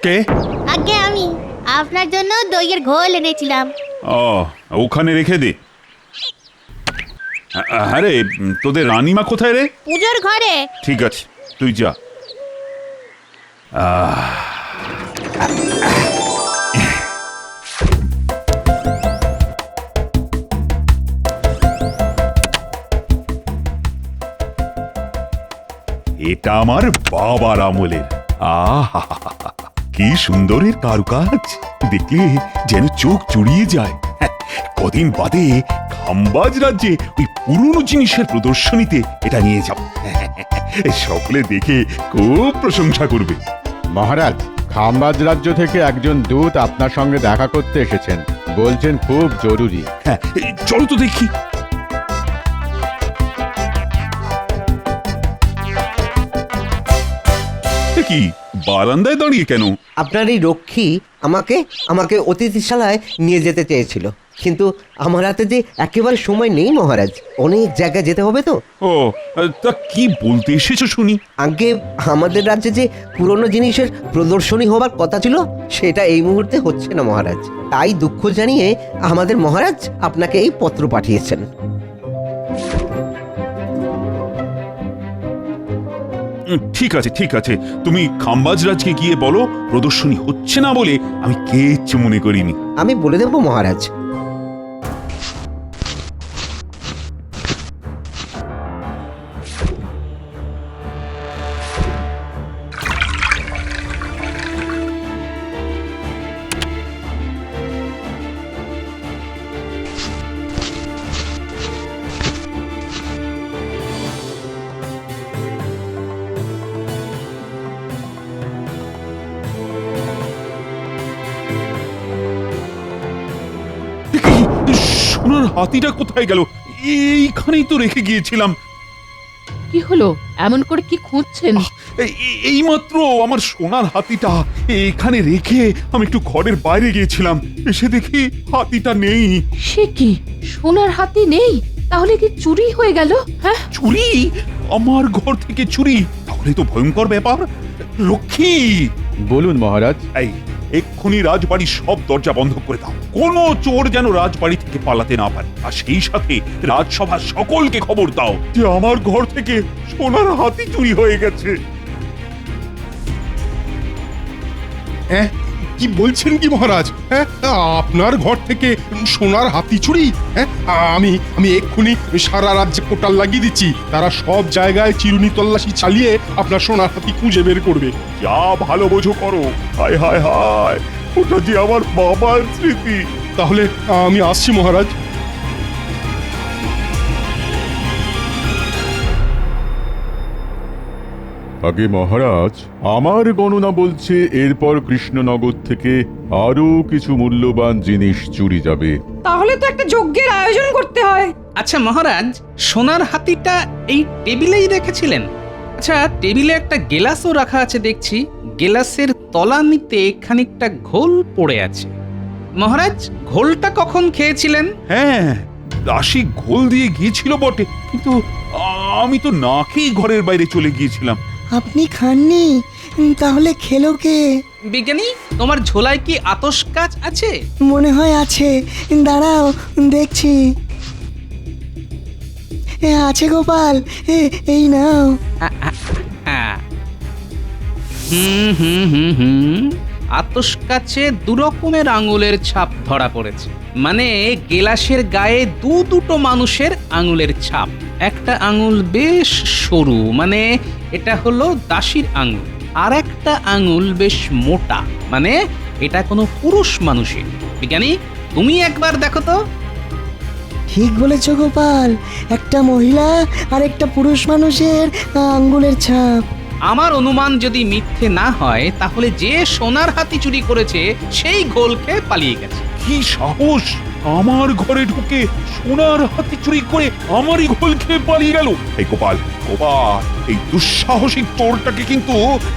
কে? আগে আমি আপনার জন্য দইয়ের ঘোল এনেছিলাম। ও, ওখানে রেখে দে। আরে তোদের রানীমা কোথায় রে? পুজোর ঘরে। ঠিক আছে, তুই যা। এটা আমার বাবার আমলের। আহা, কি সুন্দরের কারুকাজ, দেখলে যেন চোখ জুড়িয়ে যায়। কদিন বাদে খাম্বাজ রাজ্যে ওই পুরনো জিনিসের প্রদর্শনীতে এটা নিয়ে যাব। সকলে দেখে খুব প্রশংসা করবে। মহারাজ, খাম্বাজ রাজ্য থেকে একজন দূত আপনার সঙ্গে দেখা করতে এসেছেন, বলছেন খুব জরুরি। হ্যাঁ, চলো তো দেখি। কি বারান্দায় দাঁড়িয়ে কেন? আপনার এই রক্ষী আমাকে অতিথিশালায় নিয়ে যেতে চেয়েছিল, কিন্তু আমার হাতে যে একেবারে সময় নেই মহারাজ, অনেক জায়গায় যেতে হবে তো। ও, তা কি বলতে এসেছো শুনি? আগে আমাদের রাজ্যে যে পুরনো জিনিসের প্রদর্শনী হবার কথা ছিল, সেটা এই মুহূর্তে হচ্ছে না মহারাজ। তাই দুঃখ জানিয়ে আমাদের মহারাজ আপনাকে এই পত্র পাঠিয়েছেন। ঠিক আছে, ঠিক আছে, তুমি খাম্বাজ রাজকে গিয়ে বলো প্রদর্শনী হচ্ছে না বলে আমি কিচ্ছু মনে করিনি। আমি বলে দেব মহারাজ। সোনার হাতিটা কোথায় গেল? এইখানেই তো রেখে গিয়েছিলাম। কি হলো? এমন করে কি খুঁজছেন? এই মাত্র আমার সোনার হাতিটা এখানে রেখে আমি একটু ঘরের বাইরে গিয়েছিলাম, এসে দেখি হাতিটা নেই। সে কি, সোনার হাতি নেই? তাহলে কি চুরি হয়ে গেল? হ্যাঁ, চুরি? আমার ঘর থেকে চুরি? তাহলে তো ভয়ঙ্কর ব্যাপার। লক্ষ্মী, বলুন মহারাজ। এই এক্ষুনি রাজবাড়ির সব দরজা বন্ধ করে দাও। কোনো চোর যেন রাজবাড়ি থেকে পালাতে না পারে। আর সেই সাথে রাজসভার সকলকে খবর দাও যে আমার ঘর থেকে সোনার হাতি চুরি হয়ে গেছে। কি বলছেন কি মহারাজ? হ্যাঁ, আপনার ঘর থেকে সোনার হাতি চুরি? হ্যাঁ, আমি এক্ষুনি সারা রাজ্যে পোর্টাল লাগিয়ে দিচ্ছি। তারা সব জায়গায় চিরুনি তল্লাশি চালিয়ে আপনার সোনার হাতি খুঁজে বের করবে। যা ভালো বোঝো করো। হায় হায় হায়, ওটা যে আমার বাবার স্মৃতি। তাহলে আমি আসছি মহারাজ। আগে মহারাজ, আমার গণনা বলছে এরপর কৃষ্ণনগর থেকে আরো কিছু মূল্যবান জিনিস চুরি যাবে। তাহলে তো একটা যজ্ঞের আয়োজন করতে হয়। আচ্ছা মহারাজ, সোনার হাতিটা এই টেবিলেই রেখেছিলেন? আচ্ছা, টেবিলে একটা গেলাসও রাখা আছে দেখছি। গেলাসের তলানিতে খানিকটা ঘোল পড়ে আছে। মহারাজ, ঘোলটা কখন খেয়েছিলেন? হ্যাঁ, দাসী ঘোল দিয়ে গিয়েছিল বটে, কিন্তু আমি তো না খেয়ে ঘরের বাইরে চলে গিয়েছিলাম। আপনি খাননি? তাহলে খেলো কে? বিজ্ঞানী, তোমার ঝোলায় কি আতশ কাচ আছে? মনে হয় আছে, দাঁড়াও দেখছি। আছে গোপাল, এই নাও। আতশ কাছে দুরকমের আঙুলের ছাপ ধরা পড়েছে। মানে গেলাসের গায়ে দুটো মানুষের আঙুলের ছাপ। একটা আঙুল বেশ সরু, মানে এটা হলো দাসীর আঙুল। আর একটা আঙুল বেশ মোটা, মানে এটা কোনো পুরুষ মানুষের। বিজ্ঞানী, তুমি একবার দেখো তো। ঠিক বলেছ গোপাল, একটা মহিলা আর একটা পুরুষ মানুষের আঙ্গুলের ছাপ। আমার অনুমান যদি মিথ্যে না হয়, তাহলে যে সোনার হাতি চুরি করেছে সেই ঘোল খেয়ে পালিয়ে গেছে। কি সাহস! আমার ঘরে ঢুকে সোনার হাতি চুরি করে আমারই ঘোল খেয়ে পালিয়ে গেল। এই গোপাল, গোপাল, এই দুঃসাহসিক চোরটাকে কিন্তু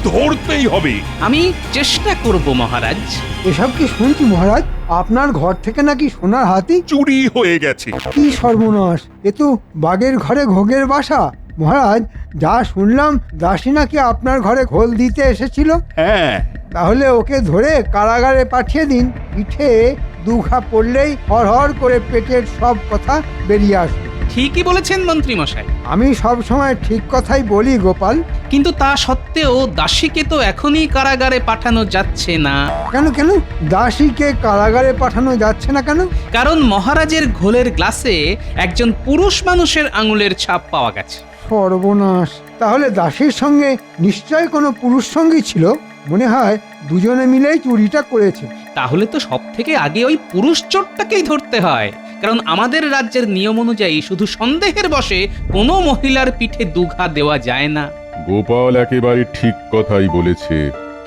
ধরতেই হবে। আমি চেষ্টা করব মহারাজ। এসব কি শুনছি মহারাজ? আপনার ঘর থেকে নাকি সোনার হাতি চুরি হয়ে গেছে? কি সর্বনাশ! এ তো বাঘের ঘরে ঘোগের বাসা। মহারাজ, যা শুনলাম দাসী নাকি আপনার ঘরে ঘোল দিতে এসেছিল। হ্যাঁ, তাহলে ওকে ধরে কারাগারে পাঠিয়ে দিন। পিঠে দুঘা পড়লেই হড়হড় করে পেটের সব কথা বেরিয়ে আসবে। ঠিকই বলেছেন মন্ত্রী মশাই, আমি সব সময় ঠিক কথাই বলি গোপাল। কিন্তু তা সত্ত্বেও দাসীকে তো এখনই কারাগারে পাঠানো যাচ্ছে না। কেন কেন দাসীকে কারাগারে পাঠানো যাচ্ছে না কেন? কারণ মহারাজের ঘোলের গ্লাসে একজন পুরুষ মানুষের আঙুলের ছাপ পাওয়া গেছে। সর্বনাশ! তাহলে দাসীর সঙ্গে নিশ্চয় কোনো পুরুষ সঙ্গী ছিল। মনে হয় দুজনে মিলেই চুরিটা করেছে। তাহলে তো সব থেকে আগে ওই পুরুষ চোরটাকেই ধরতে হয়, কারণ আমাদের রাজ্যের নিয়ম অনুযায়ী শুধু সন্দেহের বশে কোনো মহিলার পিঠে দুঘা দেওয়া যায় না। গোপাল একেবারে ঠিক কথাই বলেছে।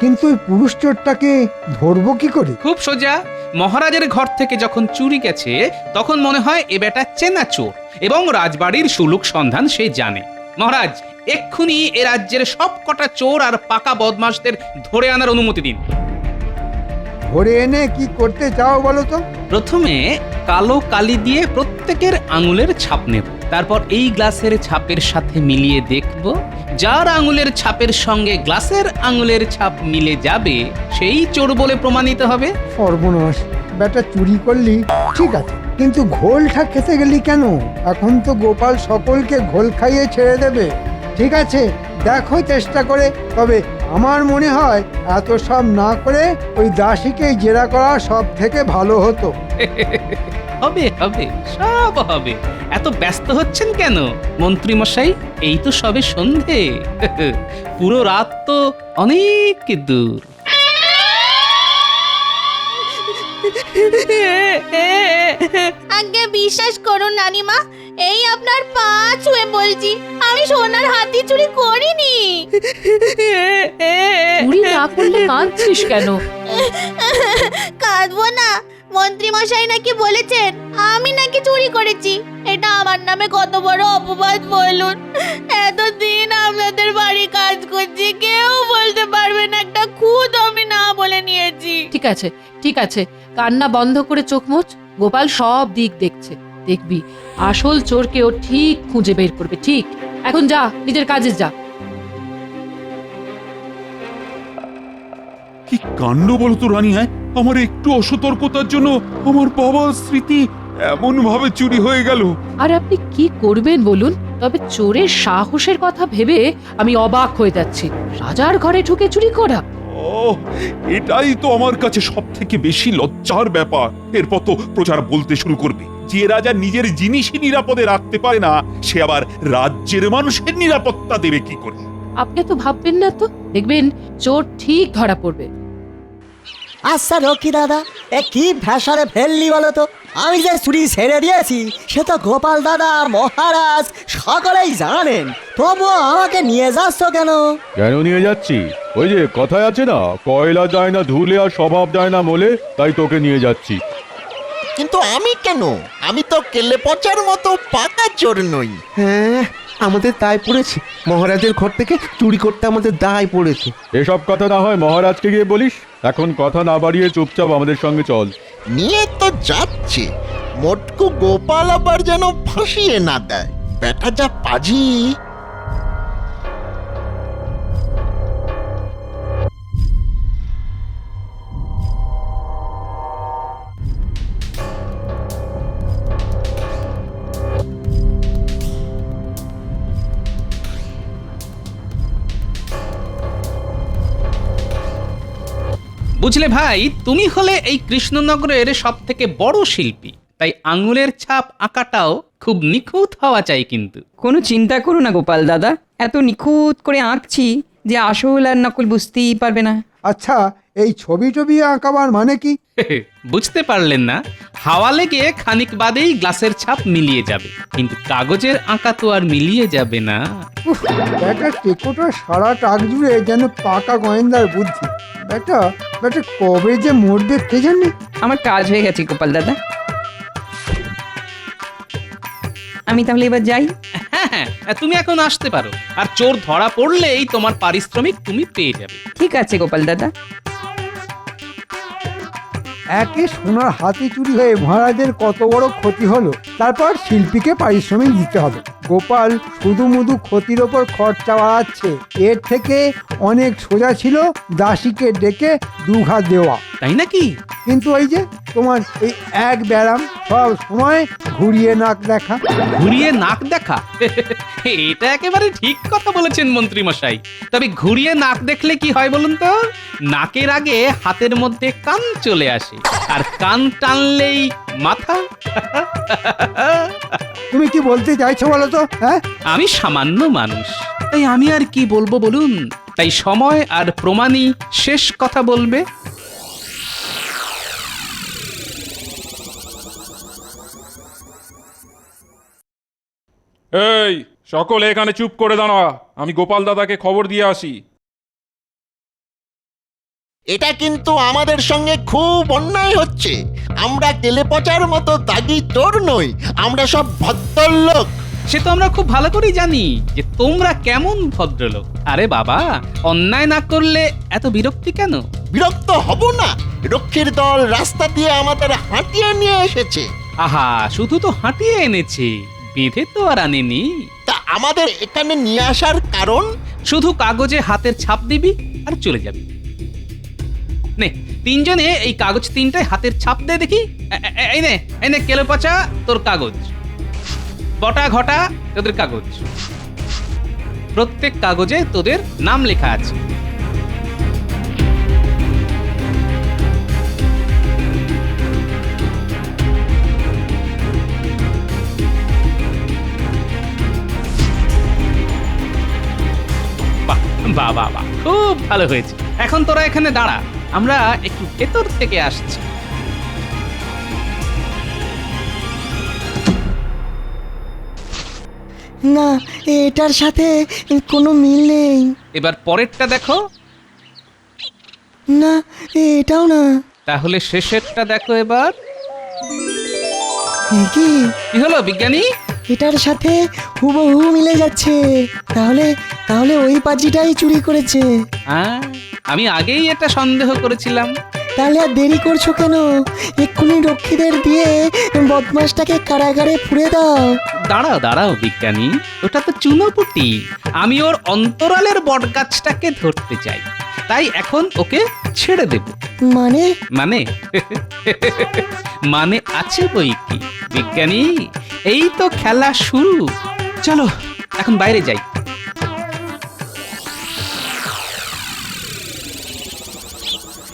কিন্তু ওই পুরুষ চোরটাকে ধরবো কি করে? খুব সোজা, মহারাজের ঘর থেকে যখন চুরি গেছে তখন মনে হয় এ বেটা চেনা চোর এবং রাজবাড়ির সুলুক সন্ধান সে জানে। মহারাজ, এক্ষুনি এ রাজ্যের সব কটা চোর আর পাকা বদমাশদের ধরে আনার অনুমতি দিন। ধরে এনে কি করতে চাও বলো তো? প্রথমে কালো কালি দিয়ে প্রত্যেকের আঙুলের ছাপ নেব, তারপর এই গ্লাসের ছাপের সাথে মিলিয়ে দেখব, যার আঙুলের ছাপের সঙ্গে গ্লাসের আঙুলের ছাপ মিলে যাবে সেই চোর বলে প্রমাণিত হবে। সর্বনাশ! বেটা চুরি করলি ঠিক আছে, কিন্তু ঘোলটা খেতে গেলি কেন? এখন তো গোপাল সকলকে ঘোল খাইয়ে ছেড়ে দেবে। ঠিক আছে, দেখো চেষ্টা করে। তবে আমার মনে হয় এত সব না করে ওই দাসীকেই জেরা করা সব থেকে ভালো হতো। হবে হবে, সব হবে। এত ব্যস্ত হচ্ছেন কেন মন্ত্রী মশাই? এই তো সবে সন্ধে, পুরো রাত তো অনেক দূর। আগে বিশ্বাস করুন নানিমা, এই আপনার পা ছুঁয়ে বলছি, আমি সোনার হাতি চুরি করিনি। চুরি না করলে কাঁদছিস কেন? কাঁদবো না, মন্ত্রী মশাই নাকি বলেছেন আমি নাকি চুরি করেছি। এটা আমার নামে কত বড় অপবাদ বলুন। এতদিন আপনাদের বাড়ি কাজ করছি, কেউ বলতে পারবে না একটা খুদ আমি না বলে নিয়েছি। ঠিক আছে ঠিক আছে, কান্না বন্ধ করে চোখ মুছ। গোপাল সব দিক দেখছে, দেখবি আসল চোরকে ও ঠিক খুঁজে বের করবে। ঠিক, এখন যা, নিজের কাজে যা। কি কাণ্ড বলতো রানী! হ্যাঁ, আমার একটু অসতর্কতার জন্য আমার বাবার স্মৃতি এমন ভাবে চুরি হয়ে গেল। আর আপনি কি করবেন বলুন? তবে চোরের সাহসের কথা ভেবে আমি অবাক হয়ে যাচ্ছি। রাজার ঘরে ঢুকে চুরি করা! ও, এটাই তো আমার কাছে সব থেকে বেশি লজ্জার ব্যাপার। এরপর তো প্রচার বলতে শুরু করবে যে রাজা নিজের জিনিসই নিরাপদে রাখতে পারে না, সে আবার রাজ্যের মানুষের নিরাপত্তা দেবে কি করে? আপনি তো ভাববেন না তো, দেখবেন চোর ঠিক ধরা পড়বে। আচ্ছা রকি দাদা, এ কি ভ্যাসারে ফেললি বলো তো? আমি যে চুরি ছেড়ে দিয়েছি সে তো গোপাল দাদা, মহারাজ সকলেই জানেন, তবুও আমাকে নিয়ে যাচ্ছ কেন? কেন নিয়ে যাচ্ছি? ওই যে কথায় আছে না, কয়লা যায় না ধুলে আর স্বভাব যায় না মোলে, তাই তোকে নিয়ে যাচ্ছি। কিন্তু আমি কেন? আমি তো কেলে পচার মতো পাকা চোর নই। হ্যাঁ, আমাদের দায় পড়েছে। মহারাজের ঘর থেকে চুরি করতে আমাদের দায় পড়েছে। এসব কথা না হয় মহারাজকে গিয়ে বলিস। এখন কথা না বাড়িয়ে চুপচাপ আমাদের সঙ্গে চল। নিয়ে তো যাচ্ছে, মোটকু গোপাল আবার যেন ফাঁসিয়ে না দেয়। বেটা যা পাজি। বুঝলে ভাই, তুমি হলে এই কৃষ্ণনগরের সব থেকে বড় শিল্পী, তাই আঙুলের ছাপ আঁকাটাও খুব নিখুঁত হওয়া চাই। কিন্তু কোনো চিন্তা করো না গোপাল দাদা, এত নিখুঁত করে আঁকছি যে আসল আর নকল বুঝতেই পারবে না। আচ্ছা, এই ছবি টবি আঁকাবার মানে কি? বুঝতে পারলেন না? হাওয়া লেগে খানিক বাদেই গ্লাসের ছাপ মিলিয়ে যাবে, কিন্তু কাগজের আঁকা তো আর মিলিয়ে যাবে না। উফ, ব্যাটা টেকোটা সারা টাক জুড়ে যেন পাকা গোয়েন্দার বুদ্ধি। ব্যাটা ব্যাটা কবে যে মরবে কে জানে। আমার কাজ হয়ে গেছে গোপাল দাদা, আমি তাহলে এবার যাই। হ্যাঁ হ্যাঁ, তুমি এখন আসতে পারো, আর চোর ধরা পড়লেই তোমার পারিশ্রমিক তুমি পেয়ে যাবে। ঠিক আছে গোপাল দাদা। একে সোনার হাতি চুরি হয়ে মহারাজের কত বড় ক্ষতি হলো, তারপর শিল্পীকে পারিশ্রমিক দিতে হবে। গোপাল শুধু মুধু ক্ষতির ওপর খরচা বাড়াচ্ছে। এর থেকে অনেক সোজা ছিল দাসীকে ডেকে দুঘা দেওয়া। তাই নাকি? কিন্তু ওই যে তোমার এই এক ব্যারাম, সব সময় ঘুরিয়ে নাক দেখা। ঘুরিয়ে নাক দেখা? এটা একেবারে ঠিক কথা বলেছেন মন্ত্রী মশাই। তবে ঘুরিয়ে নাক দেখলে কি হয় বলুন তো? নাকের আগে হাতের মধ্যে কান চলে আসে, আর কান টানলেই মাথা। তুমি কি বলতে চাইছো বলো তো? হ্যাঁ, আমি সামান্য মানুষ, তাই আমি আর কি বলবো বলুন? তাই সময় আর প্রমাণই শেষ কথা বলবে। এই সকলে এখানে চুপ করে দাঁড়া, আমি গোপাল দাদাকে খবর দিয়ে আসি। এটা কিন্তু আমাদের সঙ্গে খুব অন্যায় হচ্ছে। আমরা তেলে পচার মতো দাগি চোর নই, আমরা সব ভদ্রলোক। সে তো আমরা খুব ভালো করেই জানি যে তোমরা কেমন ভদ্রলোক। আরে বাবা, অন্যায় না করলে এত বিরক্তি কেন? বিরক্ত হব না? রক্ষীর দল রাস্তা দিয়ে আমাদের হাঁটিয়ে নিয়ে এসেছে। আহা, শুধু তো হাঁটিয়ে এনেছে, বেঁধে তো আর আনেনি। তা আমাদের এখানে নিয়ে আসার কারণ? শুধু কাগজে হাতের ছাপ দিবি আর চলে যাবি। নে, তিনজনে এই কাগজ তিনটায় হাতের ছাপ দে দেখি। এই নে কেলো পচা তোর কাগজ, বটা ঘটা তোদের কাগজ। প্রত্যেক কাগজে তোদের নাম লেখা আছে। বাহ বাহ বাহ, খুব ভালো হয়েছে। এখন তোরা এখানে দাঁড়া, আমরা একটু ভেতর থেকে আসছি। না, এটার সাথে কোনো মিল নেই। এবার পরেরটা দেখো। না, এটাও না। তাহলে শেষেরটা দেখো এবার। এ কি? কি হলো বিজ্ঞানী? এটার সাথে হুবহু মিলে যাচ্ছে। তাহলে তাহলে ওই পাজিটাই চুরি করেছে। হ্যাঁ, আমি আগেই এটা সন্দেহ করেছিলাম। তাহলে আর দেরি করছো কেন? এক্ষুনি রক্ষীদের দিয়ে বদমাসটাকে কারাগারে পুরে দাও। দাঁড়াও দাঁড়াও বিজ্ঞানী, ওটা তো চুনোপুটি। আমি ওর অন্তরালের বটগাছটাকে ধরতে চাই, তাই এখন ওকে ছেড়ে দেব। মানে? মানে মানে আছে বই কি বিজ্ঞানী, এই তো খেলা শুরু। চলো এখন বাইরে যাই।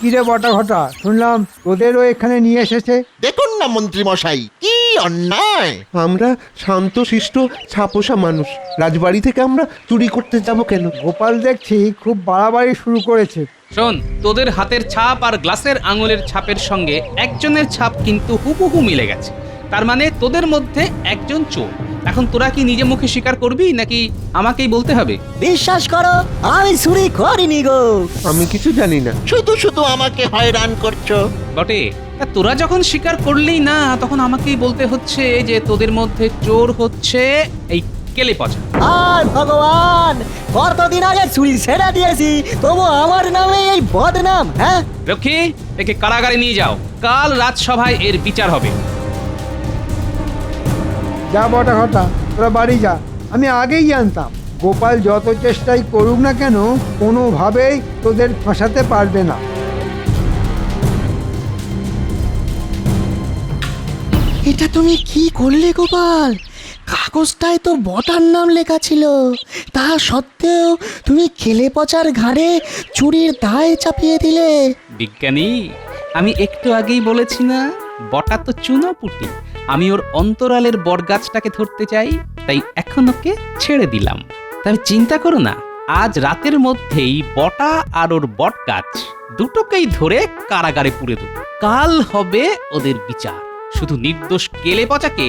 কিরে বটা ঘটা, শুনলাম তোদেরও এখানে নিয়ে এসেছে। দেখুন না মন্ত্রী মশাই, কি অন্যায়! আমরা শান্তশিষ্ট ছাপোষা মানুষ, রাজবাড়ি থেকে আমরা চুরি করতে যাব কেন? গোপাল দেখছি খুব বাড়াবাড়ি শুরু করেছে। শোন, তোদের হাতের ছাপ আর গ্লাসের আঙুলের ছাপের সঙ্গে একজনের ছাপ কিন্তু হুবহু মিলে গেছে। তার মানে তোদের মধ্যে একজন চোর। এখন তোরা কি নিজে মুখে স্বীকার করবি নাকি আমাকেই বলতে হবে? বিশ্বাস করো, আমি চুরি করিনি গো। আমি কিছু জানি না। শুধু শুধু আমাকে হয়রান করছো। বটে, তা তোরা যখন স্বীকার করলেই না, তখন আমাকেই বলতে হচ্ছে যে তোদের মধ্যে চোর হচ্ছে এই কেলে পচা। আর ভগবান, কতদিন আগে চুরি ছেড়ে দিয়েছি, তবু আমার নামে এই বদনাম। হ্যাঁ, রক্ষী, একে কারাগারে নিয়ে যাও, কাল রাজসভায় এর বিচার হবে। যা বটা ঘটা, তোরা বাড়ি যা। আমি আগেই জানতাম গোপাল যত চেষ্টাই করুক না কেন, কোনোভাবেই তোদের ফাঁসাতে পারবে না। এটা তুমি কি করলে গোপাল? কাগজটায় তো বটার নাম লেখা ছিল, তা সত্ত্বেও তুমি কেলে পচার ঘাড়ে চুরির দায় চাপিয়ে দিলে। বিজ্ঞানী, আমি একটু আগেই বলেছি না, বটা তো চুনোপুটি। আমি ওর অন্তরালের বটগাছটাকে ধরতে চাই, তাই এখন ওকে ছেড়ে দিলাম। তবে চিন্তা করো না, আজ রাতের মধ্যেই বটা আর ওর বটগাছ দুটোকেই ধরে কারাগারে পুরে দেব। কাল হবে ওদের বিচার। শুধু নির্দোষ কেলে পচাকে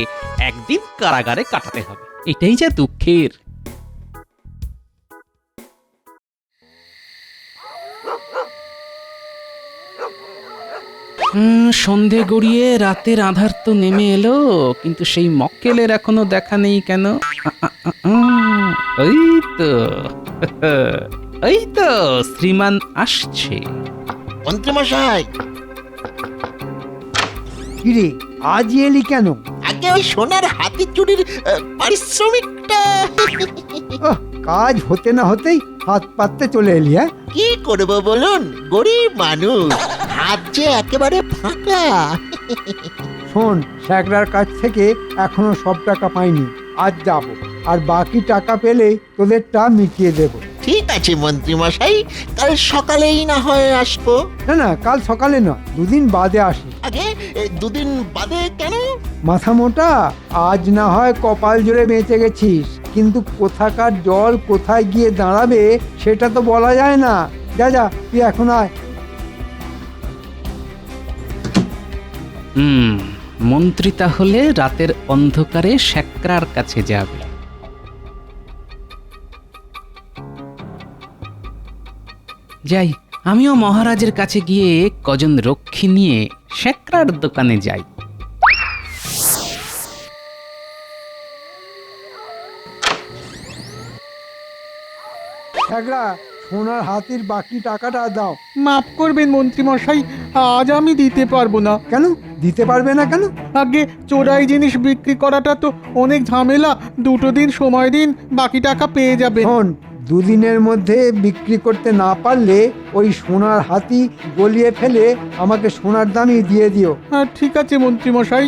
একদিন কারাগারে কাটাতে হবে। এটাই যা দুঃখের। সন্ধে গড়িয়ে রাতের আধার তো নেমে এলো, কিন্তু সেই মক্কেলের এখনো দেখা নেই কেন? ওই তো ওই তো শ্রীমান আসছে। মন্ত্রী মশাই, কিরে, আজ এলি কেন? আগে আগে ওই সোনার হাতি চুরির পারিশ্রমিকটা ওহ, কাজ হতে না হতেই হাত পাততে চলে এলি, হ্যাঁ? কি করব বলুন, গরিব মানুষ, হাত যে একেবারে ফাঁকা। শোন, স্যাকরার কাছ থেকে এখনো সব টাকা পাইনি, আজ যাব, আর বাকি টাকা পেলে তোদেরটা মিটিয়ে দেব। ঠিক আছে মন্ত্রী মশাই, কাল সকালেই না হয় আসবো। না না, কাল সকালে নয়, দুদিন বাদে আসি। আগে দুদিন বাদে কেন? মাথা মোটা, আজ না হয় কপাল জোরে বেঁচে গেছিস, কিন্তু কোথাকার জল কোথায় গিয়ে দাঁড়াবে সেটা তো বলা যায় না। যা যা, তুই এখন আয়। মন্ত্রী তাহলে রাতের অন্ধকারে শ্যাকরার কাছে যাবে। যাই, আমিও মহারাজের কাছে গিয়ে কজন রক্ষী নিয়ে শ্যাকরার দোকানে যাই। স্যাকরা, সোনার হাতির বাকি টাকাটা দাও। মাফ করবেন মন্ত্রী মশাই, আজ আমি দিতে পারবো না। কেন দিতে পারবে না কেন? আগে চোরাই জিনিস বিক্রি করাটা তো অনেক ঝামেলা, 2 দিন সময় দিন, বাকি টাকা পেয়ে যাবে। শোন, দুদিনের মধ্যে বিক্রি করতে না পারলে ওই সোনার হাতি গলিয়ে ফেলে আমাকে সোনার দামই দিয়ে দিও। ঠিক আছে মন্ত্রী মশাই।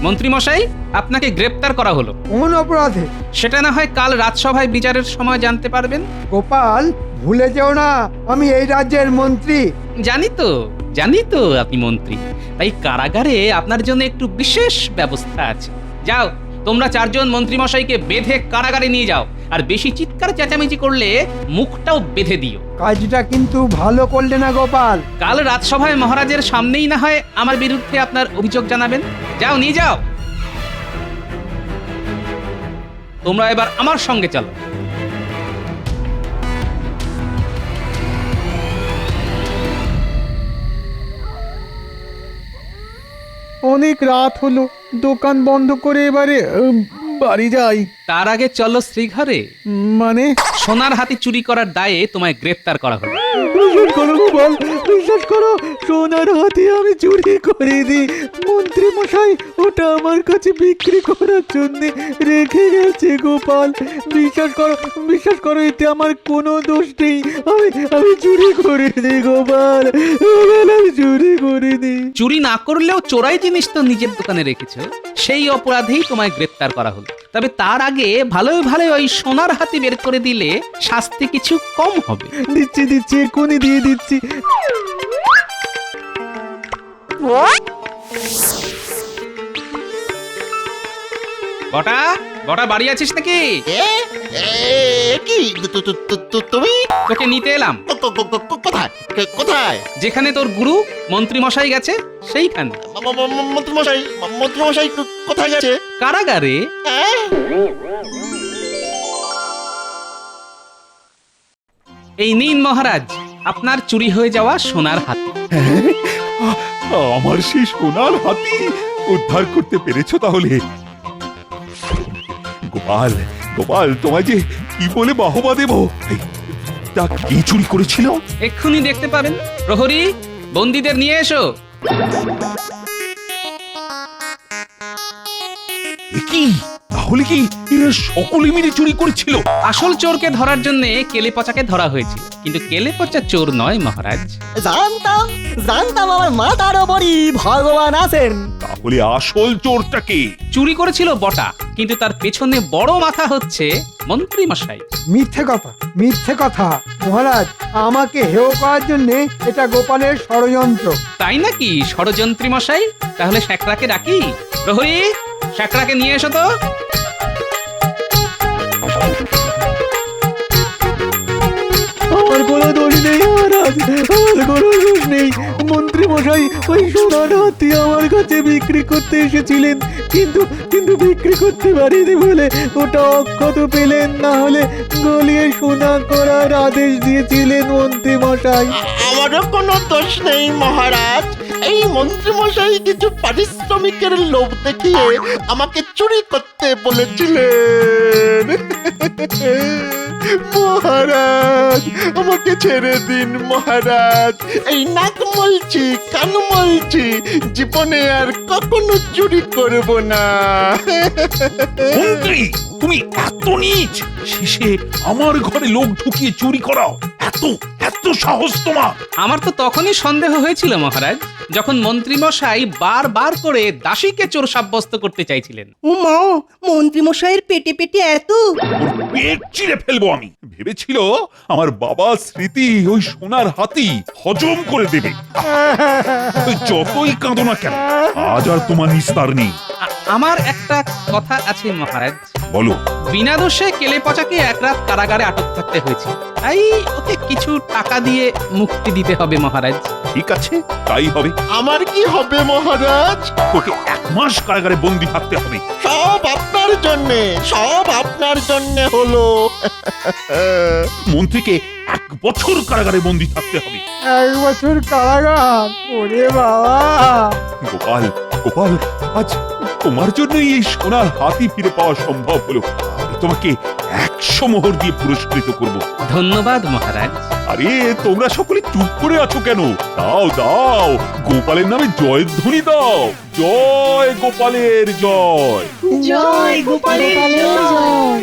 মন্ত্রী মশাই, আপনাকে গ্রেপ্তার করা হলো। কোন অপরাধে? সেটা না হয় কাল রাজসভায় বিচারের সময় জানতে পারবেন। গোপাল, ভুলে যেও না আমি এই রাজ্যের মন্ত্রী। জানি তো আপনি মন্ত্রী, তাই কারাগারে আপনার জন্য একটু বিশেষ ব্যবস্থা আছে। যাও, তোমরা 4 জন মন্ত্রী মশাইকে বেঁধে কারাগারে নিয়ে যাও, আর বেশি চিৎকার চেঁচামেচি করলে মুখটাও বেঁধে দিও। কাজটা কিন্তু ভালো করলে না গোপাল। কাল রাজসভায় মহারাজের সামনেই না হয় আমার বিরুদ্ধে আপনার অভিযোগ জানাবেন। যাও, নিয়ে যাও। তোমরা এবার আমার সঙ্গে চলো। অনেক রাত হলো, দোকান বন্ধ করে এবারে বাড়ি যাই। তার আগে চলো শ্রীঘরে। মানে? সোনার হাতি চুরি করার দায়ে তোমায় গ্রেফতার করা হলো। বিশ্বাস করো গোপাল, বিশ্বাস করো, সোনার হাতি আমি চুরি করিনি। মন্ত্রী মশাই ওটা আমার কাছে বিক্রি করার জন্য রেখে গেছে গোপাল। বিশ্বাস করো, এতে আমার কোনো দোষ নেই। আমি চুরি করিনি গোপাল, আমি চুরি করিনি। চুরি না করলেও চোরাই জিনিস তো নিজের দোকানে রেখেছো, সেই অপরাধেই তোমায় গ্রেফতার করা হলো। তবে তার আগে ভালোই ওই সোনার হাতি বের করে দিলে শাস্তি কিছু কম হবে। দিচ্ছি, এক্ষুনি দিয়ে দিচ্ছি। বটা বাড়ি আছিস নাকি? কি তুমি? তোকে নিতে এলাম। কোথায়? যেখানে তোর গুরু মন্ত্রী মশাই গেছে সেইখানে। মন্ত্রী মশাই কোথায় গেছে? কারাগারে। এই নিন মহারাজ, আপনার চুরি হয়ে যাওয়া সোনার হাতি। আমার সেই সোনার হাতি উদ্ধার করতে পেরেছো তাহলে? গোপাল, তোমায় যে কি বলে বাহবা দেব। তা কি চুরি করেছিল? এক্ষুনি দেখতে পাবেন। প্রহরী, বন্দীদের নিয়ে এসো। কি তাহলে কি এরা সকলে মিলে চুরি করেছিল? আসল চোরকে ধরার জন্য কেলেপচাকে ধরা হয়েছিল, কিন্তু কেলেপচা চোর নয় মহারাজ। জানতাম আমার মাথার ওপরই ভগবান আছেন। তাহলে আসল চোরটাকে? চুরি করেছিল বটা, কিন্তু তার পেছনে বড় মাথা হচ্ছে মন্ত্রী মশাই। মিথ্যে কথা মহারাজ, আমাকে হেয় করার জন্য এটা গোপালের ষড়যন্ত্র। তাই নাকি ষড়যন্ত্রী মশাই? তাহলে শ্যাকরাকে ডাকি। প্রহরী, শ্যাকরাকে নিয়ে এসো তো। আমার কোনো দোষ নেই মহারাজ, আমার কোনো দোষ নেই। মন্ত্রী মশাই ওই সোনার হাতি আমার কাছে বিক্রি করতে এসেছিলেন, কিন্তু বিক্রি করতে পারিনি বলে ওটা অক্ষত পেলেন, না হলে গলিয়ে সোনা করার আদেশ দিয়েছিলেন মন্ত্রী মশাই। আমারও কোনো দোষ নেই মহারাজ। এই মন্ত্রী মশাই কিছু পারিশ্রমিকের লোভ দেখিয়ে আমাকে চুরি করতে বলেছিলেন। মহারাজ, আমাকে ছেড়ে দিন মহারাজ। এই নাক মলছি, কান মলছি, জীবনে আর কখনো চুরি করব না। মন্ত্রী তুমি এত নীচ, শেষে আমার ঘরে লোক ঢুকিয়ে চুরি করাও, এত এত সাহস তোমার? আমার তো তখনই সন্দেহ হয়েছিল মহারাজ, যখন মন্ত্রী মশাই বারবার করে দাসীকে চোর সাব্যস্ত করতে চাইছিলেন। ও মা, মন্ত্রী মশাইয়ের পেটে পেটে এত। ওর পেট চিরে ফেলবো আমি। ভেবেছিল আমার বাবার স্মৃতি ওই সোনার হাতি হজম করে দেবে। ওই যতই কাঁদো না কেন, আজ আর তোমার নিস্তার নেই। আমার একটা কথা আছে মহারাজ। বলো। বিনা দোষে কেলে পচাকে এক রাত কারাগারে আটক থাকতে হয়েছে, তাই ওকে কিছু টাকা দিয়ে মুক্তি দিতে হবে মহারাজ। ঠিক আছে, তাই হবে। আমার কি হবে মহারাজ? ওকে 1 মাস কারাগারে বন্দি থাকতে হবে। সব আপনার জন্যে, সব আপনার জন্যে হলো। মন্ত্রীকে 1 বছর কারাগারে বন্দি থাকতে হবে। 1 বছর কারাগার? ওরে বাবা! গোপাল, গোপাল, আজ তোমার জন্যই এই সোনার হাতি ফিরে পাওয়া সম্ভব হলো। আমি তোমাকে 100 মোহর দিয়ে পুরস্কৃত করব। ধন্যবাদ মহারাজ। আরে তোমরা সকলে চুপ করে আছো কেন? দাও দাও, গোপালের নামে জয়ধ্বনি দাও। জয় গোপালের জয়। জয় গোপালের জয়।